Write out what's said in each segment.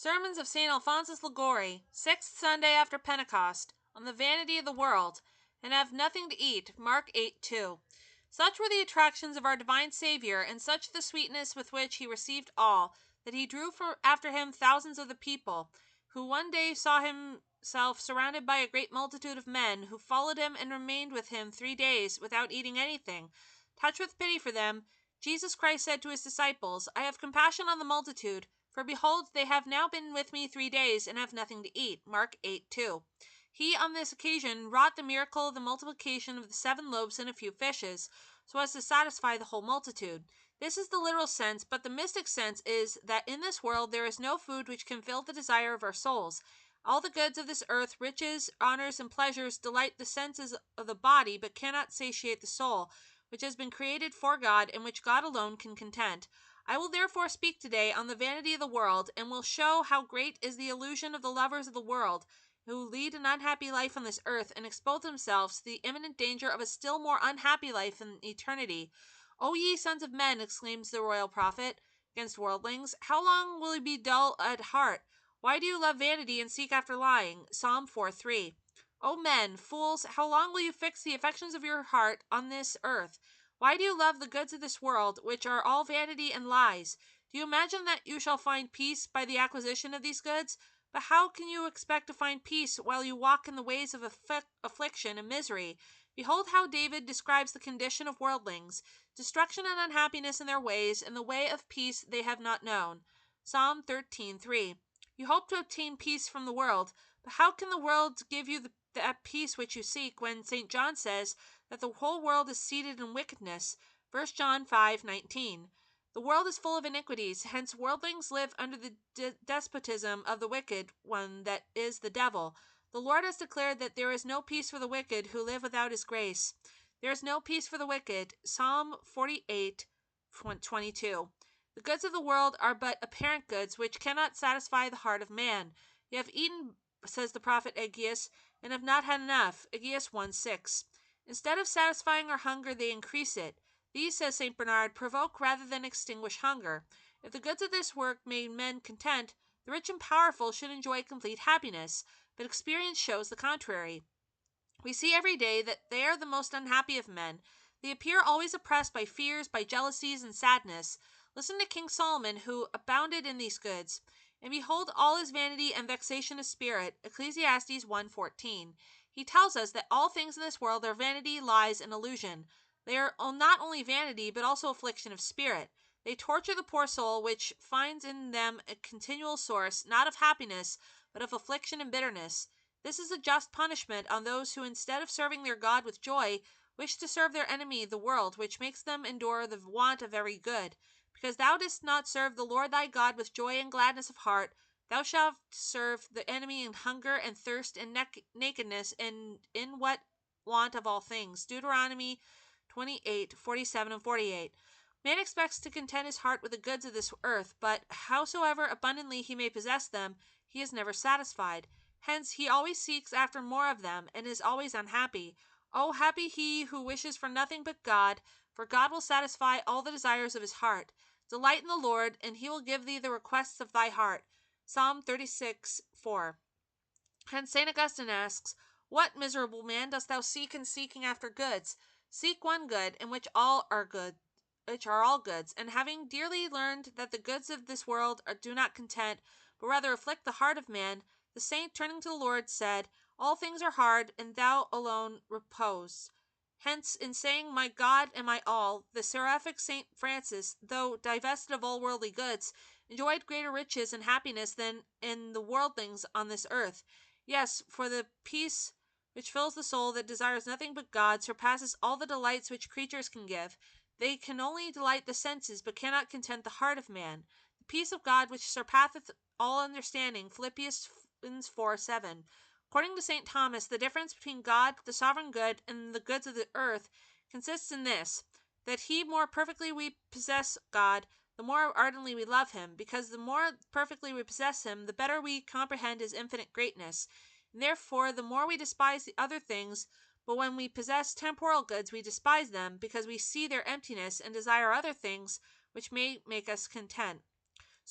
Sermons of St. Alphonsus Liguori, 6th Sunday after Pentecost, on the vanity of the world, and have nothing to eat. Mark 8:2. Such were the attractions of our divine Savior, and such the sweetness with which he received all, that he drew after him thousands of the people, who one day saw himself surrounded by a great multitude of men, who followed him and remained with him 3 days without eating anything. Touched with pity for them, Jesus Christ said to his disciples, I have compassion on the multitude, for behold, they have now been with me 3 days, and have nothing to eat. Mark 8:2. He on this occasion wrought the miracle of the multiplication of the 7 loaves and a few fishes, so as to satisfy the whole multitude. This is the literal sense, but the mystic sense is that in this world there is no food which can fill the desire of our souls. All the goods of this earth, riches, honors, and pleasures, delight the senses of the body, but cannot satiate the soul, which has been created for God, and which God alone can content. I will therefore speak today on the vanity of the world, and will show how great is the illusion of the lovers of the world, who lead an unhappy life on this earth, and expose themselves to the imminent danger of a still more unhappy life in eternity. O ye sons of men, exclaims the royal prophet against worldlings, how long will you be dull at heart? Why do you love vanity and seek after lying? Psalm 4:3. O men, fools, how long will you fix the affections of your heart on this earth? Why do you love the goods of this world, which are all vanity and lies? Do you imagine that you shall find peace by the acquisition of these goods? But how can you expect to find peace while you walk in the ways of affliction and misery? Behold how David describes the condition of worldlings, destruction and unhappiness in their ways, and the way of peace they have not known. Psalm 13:3. You hope to obtain peace from the world, but how can the world give you that peace which you seek, when St. John says that the whole world is seated in wickedness? 1 John 5:19. The world is full of iniquities, hence worldlings live under the despotism of the wicked one, that is, the devil. The Lord has declared that there is no peace for the wicked who live without his grace. There is no peace for the wicked. Psalm 48:22. The goods of the world are but apparent goods, which cannot satisfy the heart of man. You have eaten, says the prophet Aggeus, and have not had enough. Aggeus 1:6. Instead of satisfying our hunger, they increase it. These, says St. Bernard, provoke rather than extinguish hunger. If the goods of this world made men content, the rich and powerful should enjoy complete happiness, but experience shows the contrary. We see every day that they are the most unhappy of men. They appear always oppressed by fears, by jealousies, and sadness. Listen to King Solomon, who abounded in these goods. And behold, all is vanity and vexation of spirit. Ecclesiastes 1:14. He tells us that all things in this world are vanity, lies, and illusion. They are not only vanity, but also affliction of spirit. They torture the poor soul, which finds in them a continual source, not of happiness, but of affliction and bitterness. This is a just punishment on those who, instead of serving their God with joy, wish to serve their enemy, the world, which makes them endure the want of every good. Because thou didst not serve the Lord thy God with joy and gladness of heart, thou shalt serve the enemy in hunger and thirst and nakedness, and in what want of all things. Deuteronomy 28:47 and 48. Man expects to content his heart with the goods of this earth, but howsoever abundantly he may possess them, he is never satisfied. Hence he always seeks after more of them, and is always unhappy. Oh, happy he who wishes for nothing but God, for God will satisfy all the desires of his heart. Delight in the Lord, and he will give thee the requests of thy heart. Psalm 36:4. Hence St. Augustine asks, what, miserable man, dost thou seek in seeking after goods? Seek one good, in which all are good, which are all goods. And having dearly learned that the goods of this world do not content, but rather afflict the heart of man, the saint, turning to the Lord, said, all things are hard, and thou alone repose. Hence, in saying, my God and my all, the seraphic St. Francis, though divested of all worldly goods, enjoyed greater riches and happiness than in the worldlings on this earth. Yes, for the peace which fills the soul that desires nothing but God surpasses all the delights which creatures can give. They can only delight the senses, but cannot content the heart of man. The peace of God which surpasseth all understanding. Philippians 4:7. According to St. Thomas, the difference between God, the sovereign good, and the goods of the earth consists in this, that the more perfectly we possess God, the more ardently we love him, because the more perfectly we possess him, the better we comprehend his infinite greatness. And therefore, the more we despise the other things, but when we possess temporal goods, we despise them, because we see their emptiness and desire other things which may make us content.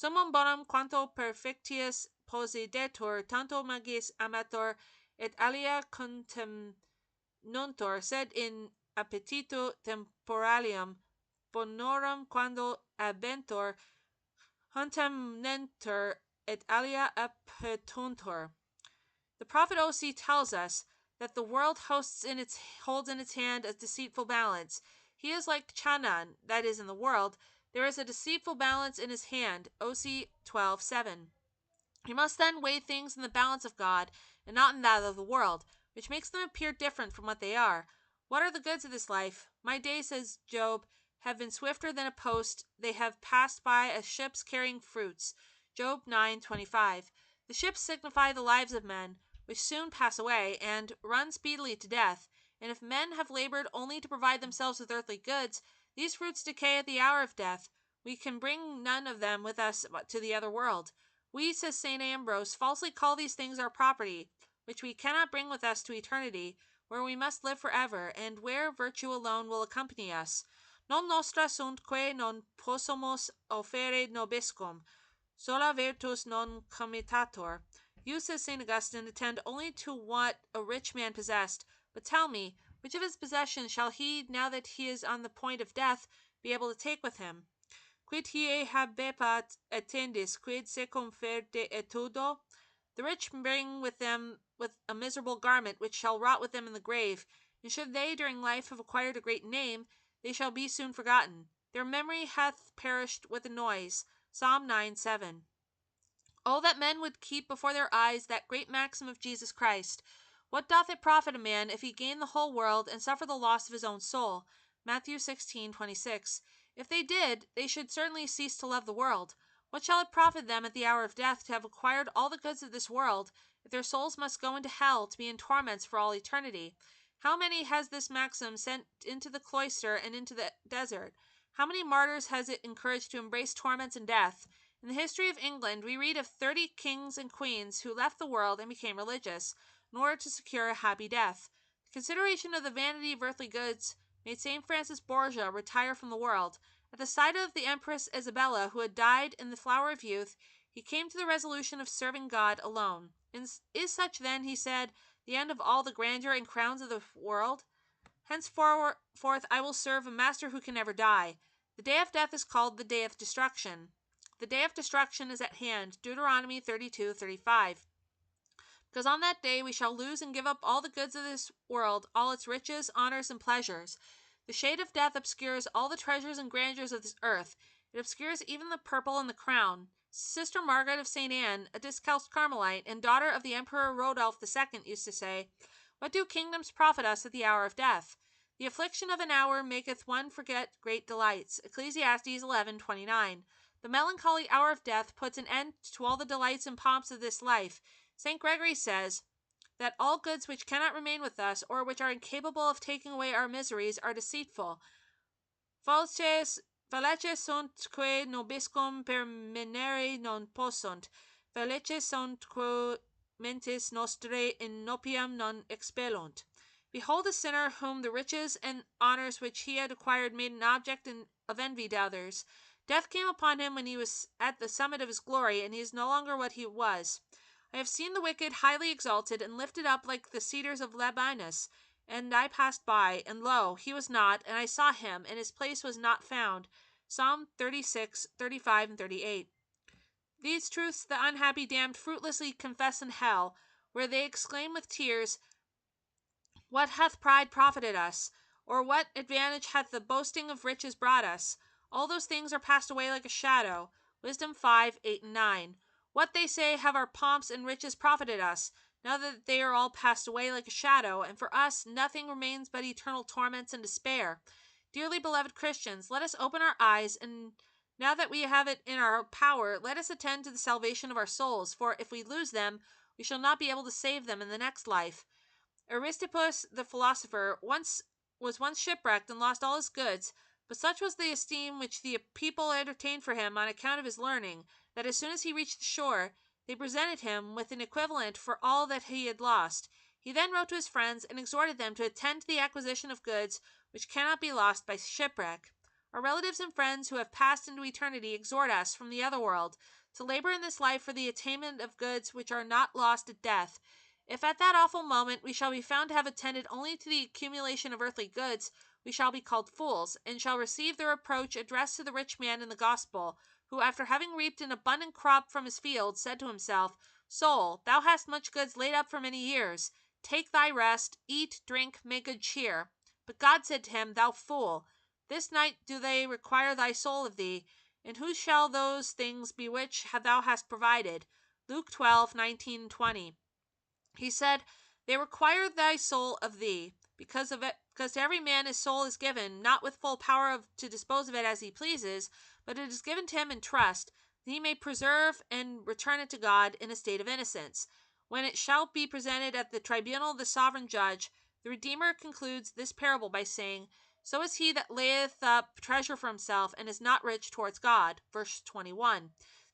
Summum bonum quanto perfectius posidetur, tanto magis amator et alia contemnuntur, sed in appetitu temporalium bonorum quando abentur contemnentur et alia appetuntur. The prophet O.C. tells us that the world holds in its hand a deceitful balance. He is like Chanan, that is, in the world, there is a deceitful balance in his hand. O.C. 12:7. He must then weigh things in the balance of God, and not in that of the world, which makes them appear different from what they are. What are the goods of this life? My days, says Job, have been swifter than a post. They have passed by as ships carrying fruits. Job 9:25. The ships signify the lives of men, which soon pass away, and run speedily to death. And if men have labored only to provide themselves with earthly goods, these fruits decay at the hour of death. We can bring none of them with us to the other world. We, says St. Ambrose, falsely call these things our property, which we cannot bring with us to eternity, where we must live forever, and where virtue alone will accompany us. Non nostra sunt quae non possumus offere nobiscum, sola virtus non comitator. You, says St. Augustine, attend only to what a rich man possessed. But tell me, which of his possessions shall he, now that he is on the point of death, be able to take with him? Quid hie habebat attendis, quid secum ferde etudo? The rich bring with them a miserable garment, which shall rot with them in the grave, and should they during life have acquired a great name, they shall be soon forgotten. Their memory hath perished with a noise. Psalm 9:7. Oh, that men would keep before their eyes that great maxim of Jesus Christ. What doth it profit a man if he gain the whole world and suffer the loss of his own soul? Matthew 16:26. If they did, they should certainly cease to love the world. What shall it profit them at the hour of death to have acquired all the goods of this world, if their souls must go into hell to be in torments for all eternity? How many has this maxim sent into the cloister and into the desert? How many martyrs has it encouraged to embrace torments and death? In the history of England, we read of 30 kings and queens who left the world and became religious, in order to secure a happy death. The consideration of the vanity of earthly goods made St. Francis Borgia retire from the world. At the sight of the Empress Isabella, who had died in the flower of youth, he came to the resolution of serving God alone. Is such, then, he said, the end of all the grandeur and crowns of the world? Henceforth I will serve a master who can never die. The day of death is called the day of destruction. The day of destruction is at hand. Deuteronomy 32:35. Because on that day we shall lose and give up all the goods of this world, all its riches, honors, and pleasures. The shade of death obscures all the treasures and grandeurs of this earth. It obscures even the purple and the crown. Sister Margaret of St. Anne, a discalced Carmelite and daughter of the Emperor Rodolph II, used to say, "What do kingdoms profit us at the hour of death? The affliction of an hour maketh one forget great delights." Ecclesiastes 11:29. The melancholy hour of death puts an end to all the delights and pomps of this life. St. Gregory says that all goods which cannot remain with us, or which are incapable of taking away our miseries, are deceitful. Fallaces sunt quae nobiscum permanere non possunt. Fallaces sunt quae mentis nostrae in nopium non expellunt. Behold a sinner whom the riches and honors which he had acquired made an object of envy to others. Death came upon him when he was at the summit of his glory, and he is no longer what he was. I have seen the wicked highly exalted and lifted up like the cedars of Lebanus, and I passed by, and lo, he was not, and I saw him, and his place was not found. Psalm 36:35 and 38. These truths the unhappy damned fruitlessly confess in hell, where they exclaim with tears, "What hath pride profited us? Or what advantage hath the boasting of riches brought us? All those things are passed away like a shadow." Wisdom 5:8 and 9. What, they say, have our pomps and riches profited us, now that they are all passed away like a shadow, and for us nothing remains but eternal torments and despair? Dearly beloved Christians, let us open our eyes, and now that we have it in our power, let us attend to the salvation of our souls, for if we lose them, we shall not be able to save them in the next life. Aristippus the philosopher was once shipwrecked and lost all his goods, but such was the esteem which the people entertained for him on account of his learning, that as soon as he reached the shore, they presented him with an equivalent for all that he had lost. He then wrote to his friends and exhorted them to attend to the acquisition of goods which cannot be lost by shipwreck. Our relatives and friends who have passed into eternity exhort us from the other world to labor in this life for the attainment of goods which are not lost at death. If at that awful moment we shall be found to have attended only to the accumulation of earthly goods, we shall be called fools, and shall receive the reproach addressed to the rich man in the gospel, who, after having reaped an abundant crop from his field, said to himself, Soul, thou hast much goods laid up for many years. Take thy rest, eat, drink, make good cheer. But God said to him, Thou fool, this night do they require thy soul of thee, and whose shall those things be which thou hast provided? Luke 12:19-20. He said, They require thy soul of thee, because to every man his soul is given, not with full power to dispose of it as he pleases, but it is given to him in trust, that he may preserve and return it to God in a state of innocence. When it shall be presented at the tribunal of the sovereign judge, the Redeemer concludes this parable by saying, So is he that layeth up treasure for himself, and is not rich towards God. Verse 21.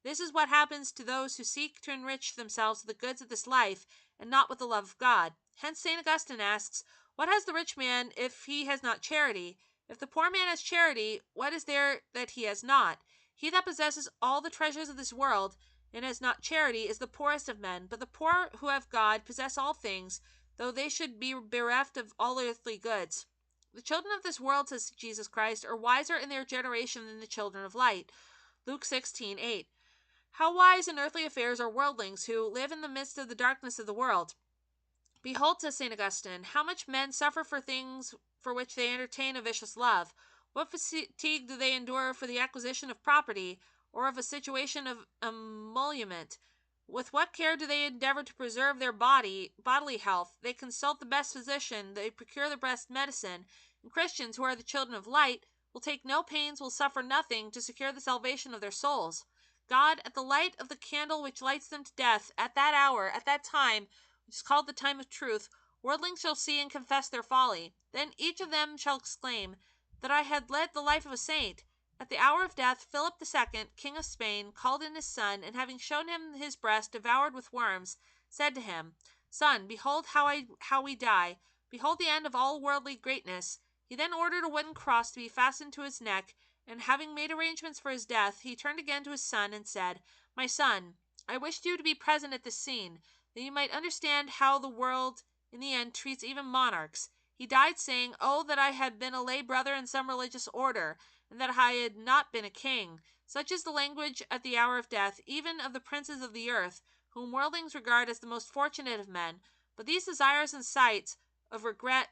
This is what happens to those who seek to enrich themselves with the goods of this life, and not with the love of God. Hence St. Augustine asks, What has the rich man if he has not charity? If the poor man has charity, what is there that he has not? He that possesses all the treasures of this world, and has not charity, is the poorest of men. But the poor who have God possess all things, though they should be bereft of all earthly goods. The children of this world, says Jesus Christ, are wiser in their generation than the children of light. Luke 16:8. How wise in earthly affairs are worldlings who live in the midst of the darkness of the world. Behold, says St. Augustine, how much men suffer for things for which they entertain a vicious love. What fatigue do they endure for the acquisition of property, or of a situation of emolument? With what care do they endeavor to preserve their bodily health? They consult the best physician, they procure the best medicine, and Christians, who are the children of light, will take no pains, will suffer nothing, to secure the salvation of their souls. God, at the light of the candle which lights them to death, at that hour, at that time, which is called the time of truth, worldlings shall see and confess their folly. Then each of them shall exclaim, That I had led the life of a saint. At the hour of death, Philip II, King of Spain, called in his son, and having shown him his breast devoured with worms, said to him, Son, behold how we die. Behold the end of all worldly greatness. He then ordered a wooden cross to be fastened to his neck, and having made arrangements for his death, he turned again to his son and said, My son, I wished you to be present at this scene, that you might understand how the world in the end treats even monarchs. He died saying, Oh, that I had been a lay brother in some religious order, and that I had not been a king. Such is the language at the hour of death, even of the princes of the earth, whom worldlings regard as the most fortunate of men. But these desires and sights of regret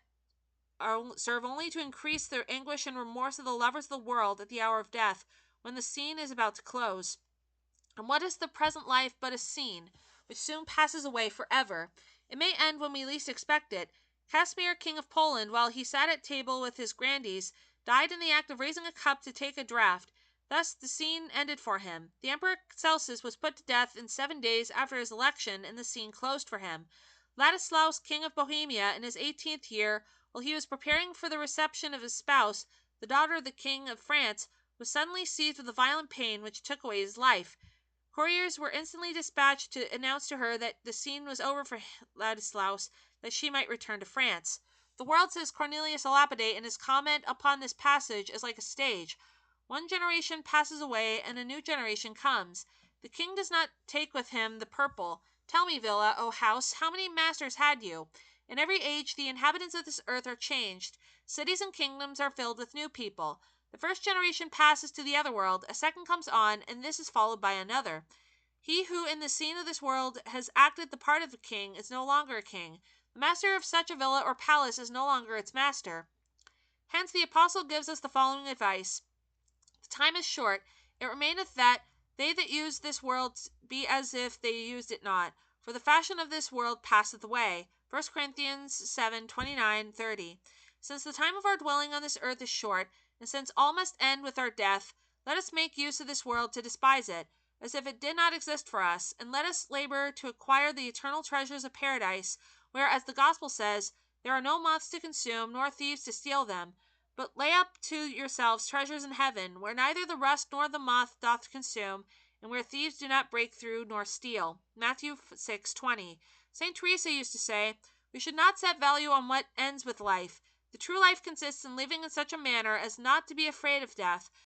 serve only to increase the anguish and remorse of the lovers of the world at the hour of death, when the scene is about to close. And what is the present life but a scene, which soon passes away forever? It may end when we least expect it. Casimir, King of Poland, while he sat at table with his grandees, died in the act of raising a cup to take a draught. Thus the scene ended for him. The Emperor Celsus was put to death in 7 days after his election, and the scene closed for him. Ladislaus, King of Bohemia, in his 18th year, while he was preparing for the reception of his spouse, the daughter of the King of France, was suddenly seized with a violent pain which took away his life. Couriers were instantly dispatched to announce to her that the scene was over for Ladislaus, that she might return to France. The world, says Cornelius a Lapide in his comment upon this passage, is like a stage. One generation passes away, and a new generation comes. The king does not take with him the purple. Tell me, Villa, O house, how many masters had you? In every age the inhabitants of this earth are changed. Cities and kingdoms are filled with new people. The first generation passes to the other world, a second comes on, and this is followed by another. He who in the scene of this world has acted the part of a king is no longer a king. The master of such a villa or palace is no longer its master. Hence the apostle gives us the following advice. The time is short, it remaineth that they that use this world be as if they used it not. For the fashion of this world passeth away. 1 Corinthians 7:29-30. Since the time of our dwelling on this earth is short, and since all must end with our death, let us make use of this world to despise it, as if it did not exist for us, and let us labor to acquire the eternal treasures of paradise, where, as the gospel says, there are no moths to consume, nor thieves to steal them. But lay up to yourselves treasures in heaven, where neither the rust nor the moth doth consume, and where thieves do not break through nor steal. Matthew 6:20. St. Teresa used to say, We should not set value on what ends with life. The true life consists in living in such a manner as not to be afraid of death,